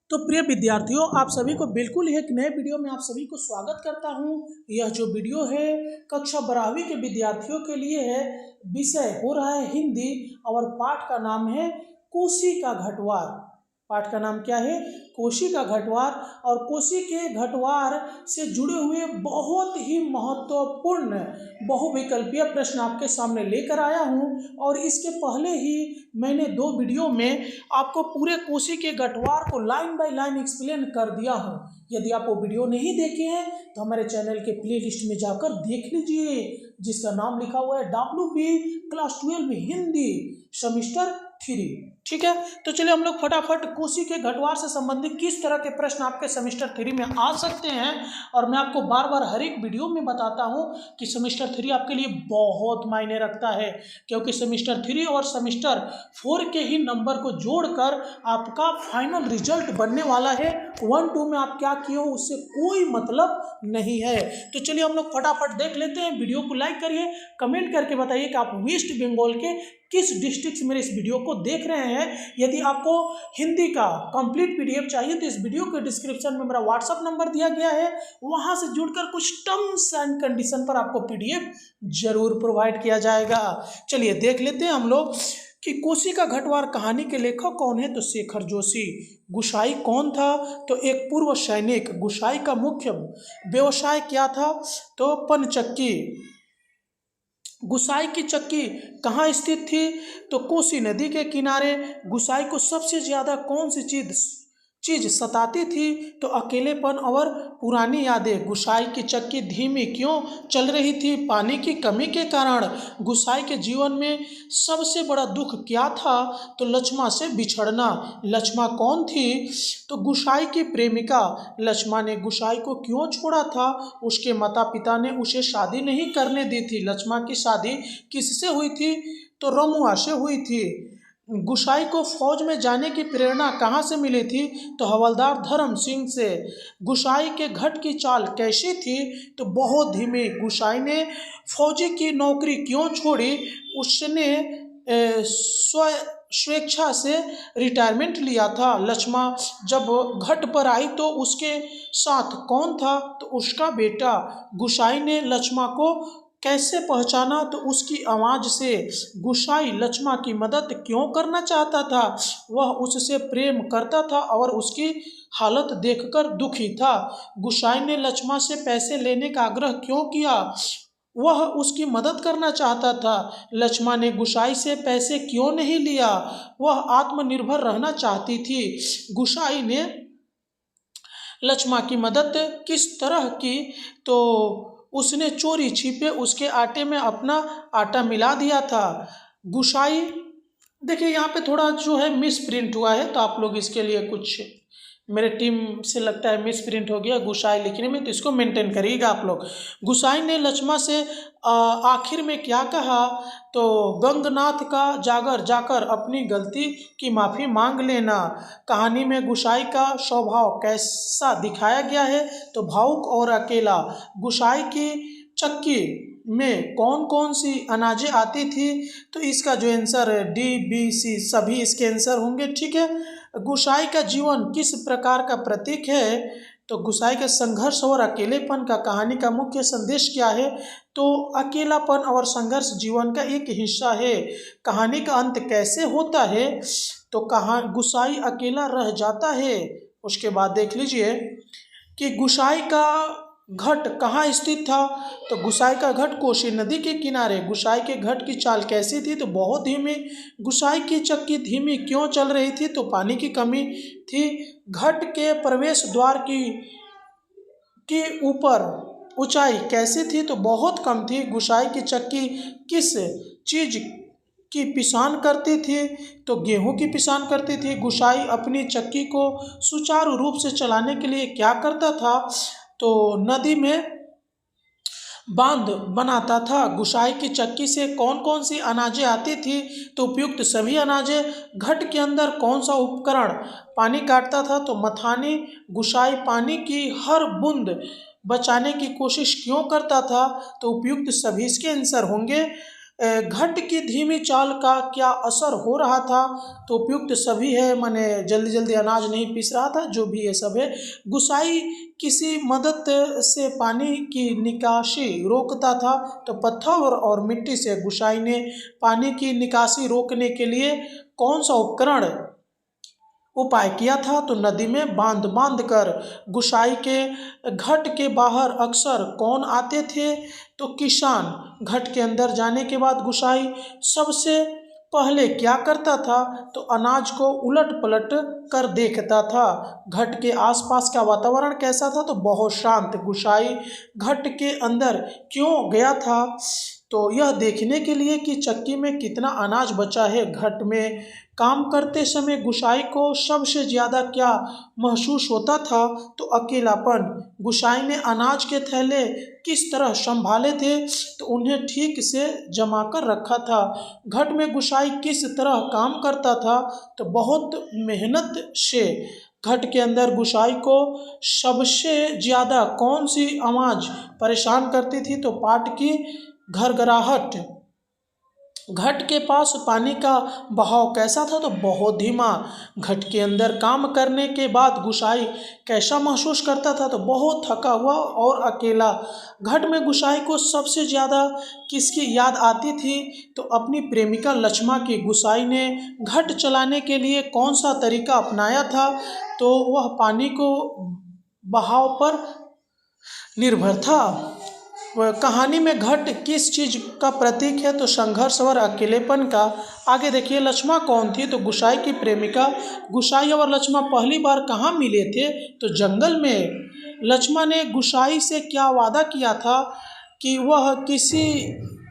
तो प्रिय विद्यार्थियों, आप सभी को बिल्कुल एक नए वीडियो में आप सभी को स्वागत करता हूं। यह जो वीडियो है कक्षा 12वीं के विद्यार्थियों के लिए है। विषय हो रहा है हिंदी और पाठ का नाम है कोसी का घटवार। पाठ का नाम क्या है? कोसी का घटवार। और कोसी के घटवार से जुड़े हुए बहुत ही महत्वपूर्ण बहुविकल्पीय प्रश्न आपके सामने लेकर आया हूं। और इसके पहले ही मैंने 2 वीडियो में आपको पूरे कोसी के गठवार को लाइन बाय लाइन एक्सप्लेन कर दिया हूँ। यदि आप वो वीडियो नहीं देखे हैं तो हमारे चैनल के प्लेलिस्ट में जाकर देख लीजिए, जिसका नाम लिखा हुआ है WB क्लास 12 हिंदी सेमेस्टर 3। ठीक है, तो चलिए हम लोग फटाफट कोसी के घटवार से संबंधित किस तरह के प्रश्न आपके सेमेस्टर 3 में आ सकते हैं। और मैं आपको बार बार हर एक वीडियो में बताता हूं कि सेमेस्टर 3 आपके लिए बहुत मायने रखता है, क्योंकि सेमेस्टर 3 और सेमेस्टर 4 के ही नंबर को जोड़कर आपका फाइनल रिजल्ट बनने वाला है। 1-2 में आप क्या किए हो उससे कोई मतलब नहीं है। तो चलिए हम लोग फटाफट देख लेते हैं। वीडियो को लाइक करिए, कमेंट करके बताइए कि आप वेस्ट बंगाल के किस डिस्ट्रिक्ट से मेरे इस वीडियो को देख रहे हैं। यदि आपको हिंदी का कंप्लीट PDF चाहिए तो इस वीडियो के डिस्क्रिप्शन में मेरा व्हाट्सअप नंबर दिया गया है, वहां से जुड़कर कुछ टर्म्स एंड कंडीशन पर आपको PDF जरूर प्रोवाइड किया जाएगा। चलिए देख लेते हैं हम लोग कि कोसी का घटवार कहानी के लेखक कौन है। तो शेखर जोशी। गुसाई कौन था? तो एक पूर्व सैनिक। गुसाई का मुख्य व्यवसाय क्या था? तो पनचक्की। गुसाई की चक्की कहाँ स्थित थी? तो कोसी नदी के किनारे। गुसाई को सबसे ज्यादा कौन सी चीज सताती थी? तो अकेलेपन और पुरानी यादें। गुसाई की चक्की धीमी क्यों चल रही थी? पानी की कमी के कारण। गुसाई के जीवन में सबसे बड़ा दुख क्या था? तो लक्ष्मा से बिछड़ना। लक्ष्मा कौन थी? तो गुसाई की प्रेमिका। लक्ष्मा ने गुसाई को क्यों छोड़ा था? उसके माता पिता ने उसे शादी नहीं करने दी थी। लक्ष्मा की शादी किससे हुई थी? तो रमुआ से हुई थी। गुसाई को फौज में जाने की प्रेरणा कहाँ से मिली थी? तो हवलदार धर्म सिंह से। गुसाई के घट की चाल कैसी थी? तो बहुत धीमी। गुसाई ने फौजी की नौकरी क्यों छोड़ी? उसने स्वेच्छा से रिटायरमेंट लिया था। लक्ष्मा जब घट पर आई तो उसके साथ कौन था? तो उसका बेटा। गुसाई ने लक्ष्मा को कैसे पहचाना? तो उसकी आवाज़ से। गुसाई लक्ष्मा की मदद क्यों करना चाहता था? वह उससे प्रेम करता था और उसकी हालत देखकर दुखी था। गुसाई ने लक्ष्मा से पैसे लेने का आग्रह क्यों किया? वह उसकी मदद करना चाहता था। लक्ष्मा ने गुसाई से पैसे क्यों नहीं लिया? वह आत्मनिर्भर रहना चाहती थी। गुसाई ने लक्ष्मा की मदद किस तरह की? तो उसने चोरी छिपे उसके आटे में अपना आटा मिला दिया था। गुसाई, देखिए यहाँ पे थोड़ा जो है मिस प्रिंट हुआ है, तो आप लोग इसके लिए कुछ, मेरे टीम से लगता है मिस प्रिंट हो गया गुसाई लिखने में, तो इसको मेंटेन करिएगा आप लोग। गुसाई ने लक्ष्मा से आखिर में क्या कहा? तो गंगनाथ का जागर जाकर अपनी गलती की माफ़ी मांग लेना। कहानी में गुसाई का स्वभाव कैसा दिखाया गया है? तो भावुक और अकेला। गुसाई की चक्की में कौन कौन सी अनाजें आती थी? तो इसका जो आंसर है DBC सभी इसके आंसर होंगे। ठीक है, गुसाई का जीवन किस प्रकार का प्रतीक है? तो गुसाई का संघर्ष और अकेलेपन का कहानी का मुख्य संदेश क्या है? तो अकेलापन और संघर्ष जीवन का एक हिस्सा है। कहानी का अंत कैसे होता है? तो गुसाई अकेला रह जाता है। उसके बाद देख लीजिए कि गुसाई का घट कहाँ स्थित था? तो गुसाई का घट कोसी नदी के किनारे। गुसाई के घट की चाल कैसी थी? तो बहुत धीमी। गुसाई की चक्की धीमी क्यों चल रही थी? तो पानी की कमी थी। घट के प्रवेश द्वार की ऊपर ऊंचाई कैसी थी? तो बहुत कम थी। गुसाई की चक्की किस चीज की पिसान करती थी? तो गेहूं की पिसान करती थी। गुसाई अपनी चक्की को सुचारू रूप से चलाने के लिए क्या करता था? तो नदी में बांध बनाता था। गुसाई की चक्की से कौन कौन सी अनाजें आती थी? तो उपयुक्त सभी अनाजें। घट के अंदर कौन सा उपकरण पानी काटता था? तो मथानी। गुसाई पानी की हर बूंद बचाने की कोशिश क्यों करता था? तो उपयुक्त सभी इसके आंसर होंगे। घट की धीमी चाल का क्या असर हो रहा था? तो उपयुक्त सभी है, माने जल्दी जल्दी अनाज नहीं पीस रहा था, जो भी ये सब है। गुसाई किसी मदद से पानी की निकासी रोकता था, तो पत्थर और मिट्टी से गुसाई ने पानी की निकासी रोकने के लिए कौन सा उपकरण उपाय किया था? तो नदी में बांध बांध कर गुसाई के घट के बाहर अक्सर कौन आते थे? तो किसान। घट के अंदर जाने के बाद गुसाई सबसे पहले क्या करता था? तो अनाज को उलट पलट कर देखता था। घट के आसपास का वातावरण कैसा था? तो बहुत शांत। गुसाई घट के अंदर क्यों गया था? तो यह देखने के लिए कि चक्की में कितना अनाज बचा है। घट में काम करते समय गुसाई को सबसे ज़्यादा क्या महसूस होता था? तो अकेलापन। गुसाई ने अनाज के थैले किस तरह संभाले थे? तो उन्हें ठीक से जमा कर रखा था। घट में गुसाई किस तरह काम करता था? तो बहुत मेहनत से। घट के अंदर गुसाई को सबसे ज़्यादा कौन सी आवाज़ परेशान करती थी? तो पाट की घरघराहट। घट के पास पानी का बहाव कैसा था? तो बहुत धीमा। घट के अंदर काम करने के बाद गुसाई कैसा महसूस करता था? तो बहुत थका हुआ और अकेला। घट में गुसाई को सबसे ज़्यादा किसकी याद आती थी? तो अपनी प्रेमिका लक्ष्मा की। गुसाई ने घट चलाने के लिए कौन सा तरीका अपनाया था? तो वह पानी को बहाव पर निर्भर था। वह कहानी में घट किस चीज़ का प्रतीक है? तो संघर्ष और अकेलेपन का। आगे देखिए, लक्ष्मा कौन थी? तो गुसाई की प्रेमिका। गुसाई और लक्ष्मा पहली बार कहाँ मिले थे? तो जंगल में। लक्ष्मा ने गुसाई से क्या वादा किया था? कि वह किसी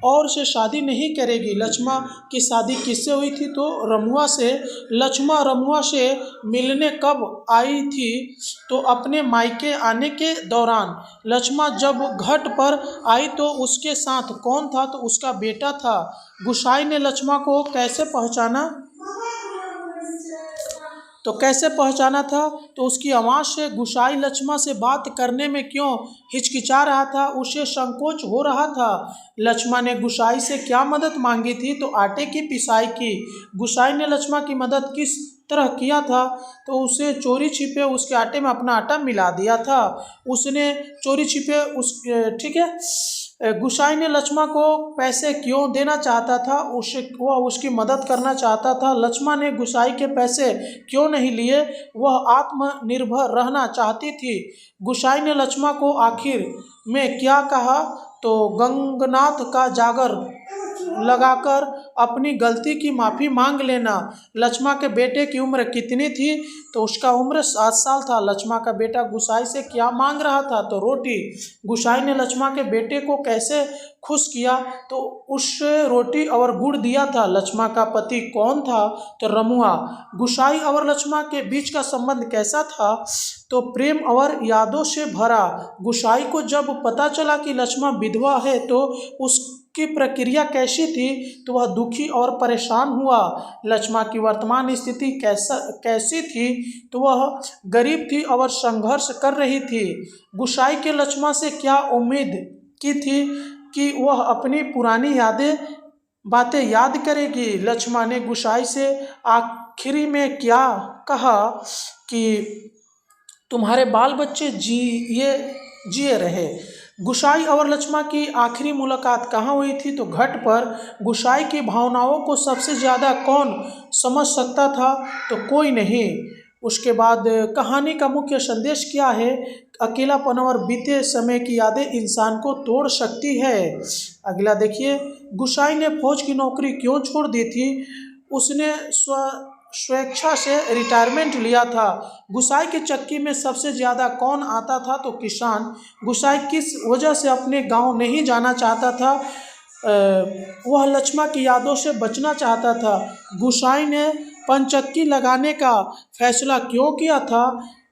और से शादी नहीं करेगी। लक्ष्मा की शादी किससे हुई थी? तो रमुआ से। लक्ष्मा रमुआ से मिलने कब आई थी? तो अपने मायके आने के दौरान। लक्ष्मा जब घट पर आई तो उसके साथ कौन था? तो उसका बेटा था। गुसाई ने लक्ष्मा को कैसे पहचाना? तो कैसे पहचाना था? तो उसकी आवाज़ से। गुसाई लक्ष्मा से बात करने में क्यों हिचकिचा रहा था? उसे संकोच हो रहा था। लक्ष्मा ने गुसाई से क्या मदद मांगी थी? तो आटे की पिसाई की। गुसाई ने लक्ष्मा की मदद किस तरह किया था? तो उसे चोरी छिपे उसके आटे में अपना आटा मिला दिया था। उसने चोरी छिपे ठीक है। गुसाई ने लक्ष्मा को पैसे क्यों देना चाहता था? वह उसकी मदद करना चाहता था। लक्ष्मा ने गुसाई के पैसे क्यों नहीं लिए? वह आत्मनिर्भर रहना चाहती थी। गुसाई ने लक्ष्मा को आखिर में क्या कहा? तो गंगनाथ का जागर लगाकर अपनी गलती की माफ़ी मांग लेना। लक्ष्मा के बेटे की उम्र कितनी थी? तो उसका उम्र 7 साल था। लक्ष्मा का बेटा गुसाई से क्या मांग रहा था? तो रोटी। गुसाई ने लक्ष्मा के बेटे को कैसे खुश किया? तो उससे रोटी और गुड़ दिया था। लक्ष्मा का पति कौन था? तो रमुआ। गुसाई और लक्ष्मा के बीच का संबंध कैसा था? तो प्रेम और यादों से भरा। गुसाई को जब पता चला कि लक्ष्मा विधवा है तो उसकी प्रक्रिया कैसी थी? तो वह दुखी और परेशान हुआ। लक्ष्मा की वर्तमान स्थिति कैसी थी? तो वह गरीब थी और संघर्ष कर रही थी। गुसाई के लक्ष्मा से क्या उम्मीद की थी? कि वह अपनी पुरानी बातें याद करेगी। लक्ष्मा ने गुसाई से आखिरी में क्या कहा? कि तुम्हारे बाल बच्चे जिए रहे। गुसाई और लक्ष्मा की आखिरी मुलाकात कहाँ हुई थी? तो घट पर। गुसाई की भावनाओं को सबसे ज़्यादा कौन समझ सकता था? तो कोई नहीं। उसके बाद कहानी का मुख्य संदेश क्या है? अकेलापन और बीते समय की यादें इंसान को तोड़ सकती है। अगला देखिए, गुसाई ने फौज की नौकरी क्यों छोड़ दी थी? उसने स्वेच्छा से रिटायरमेंट लिया था। गुसाई की चक्की में सबसे ज़्यादा कौन आता था? तो किसान। गुसाई किस वजह से अपने गांव नहीं जाना चाहता था? वह लक्ष्मा की यादों से बचना चाहता था। गुसाई ने पनचक्की लगाने का फैसला क्यों किया था?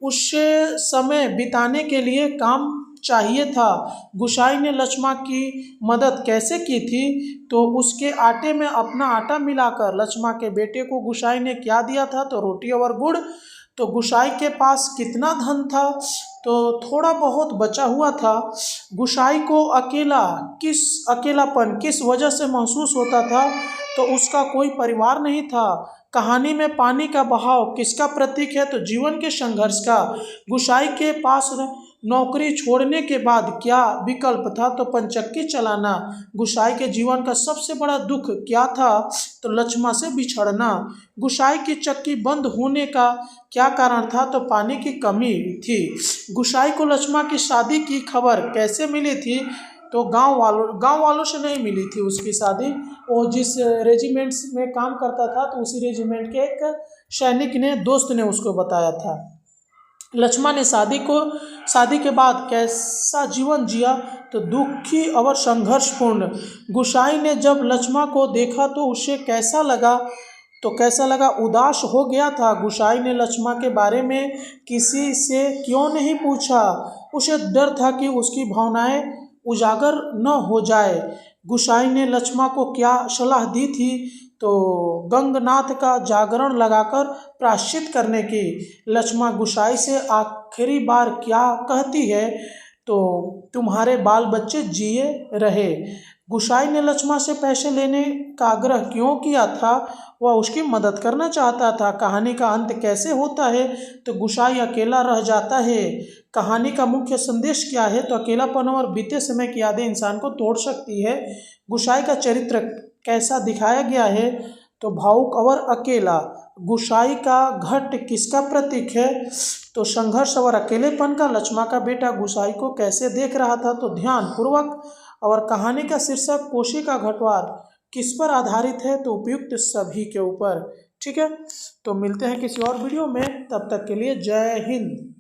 उससे समय बिताने के लिए काम चाहिए था। गुसाई ने लक्ष्मा की मदद कैसे की थी? तो उसके आटे में अपना आटा मिलाकर। लक्ष्मा के बेटे को गुसाई ने क्या दिया था? तो रोटी और गुड़। तो गुसाई के पास कितना धन था? तो थोड़ा बहुत बचा हुआ था। गुसाई को अकेलापन किस वजह से महसूस होता था? तो उसका कोई परिवार नहीं था। कहानी में पानी का बहाव किसका प्रतीक है? तो जीवन के संघर्ष का। गुसाई के पास नौकरी छोड़ने के बाद क्या विकल्प था? तो पंचक्की चलाना। गुसाई के जीवन का सबसे बड़ा दुख क्या था? तो लक्ष्मा से बिछड़ना। गुसाई की चक्की बंद होने का क्या कारण था? तो पानी की कमी थी। गुसाई को लक्ष्मा की शादी की खबर कैसे मिली थी? तो गांव वालों से नहीं मिली थी उसकी शादी। वो जिस रेजिमेंट में काम करता था तो उसी रेजिमेंट के एक सैनिक ने, दोस्त ने उसको बताया था। लक्ष्मा ने शादी के बाद कैसा जीवन जिया? तो दुखी और संघर्षपूर्ण। गुसाई ने जब लक्ष्मा को देखा तो उसे कैसा लगा? तो कैसा लगा? उदास हो गया था। गुसाई ने लक्ष्मा के बारे में किसी से क्यों नहीं पूछा? उसे डर था कि उसकी भावनाएं उजागर न हो जाए। गुसाई ने लक्ष्मा को क्या सलाह दी थी? तो गंगनाथ का जागरण लगाकर प्रायश्चित करने की। लक्ष्मा गुसाई से आखिरी बार क्या कहती है? तो तुम्हारे बाल बच्चे जिए रहे। गुसाई ने लक्ष्मा से पैसे लेने का आग्रह क्यों किया था? वह उसकी मदद करना चाहता था। कहानी का अंत कैसे होता है? तो गुसाई अकेला रह जाता है। कहानी का मुख्य संदेश क्या है? तो अकेलापन और बीते समय की यादें इंसान को तोड़ सकती है। गुसाई का चरित्र कैसा दिखाया गया है? तो भावुक और अकेला। गुसाई का घट किसका प्रतीक है? तो संघर्ष और अकेलेपन का। लक्ष्मा का बेटा गुसाई को कैसे देख रहा था? तो ध्यान पूर्वक। और कहानी का शीर्षक कोशी का घटवार किस पर आधारित है? तो उपयुक्त सभी के ऊपर। ठीक है, तो मिलते हैं किसी और वीडियो में, तब तक के लिए जय हिंद।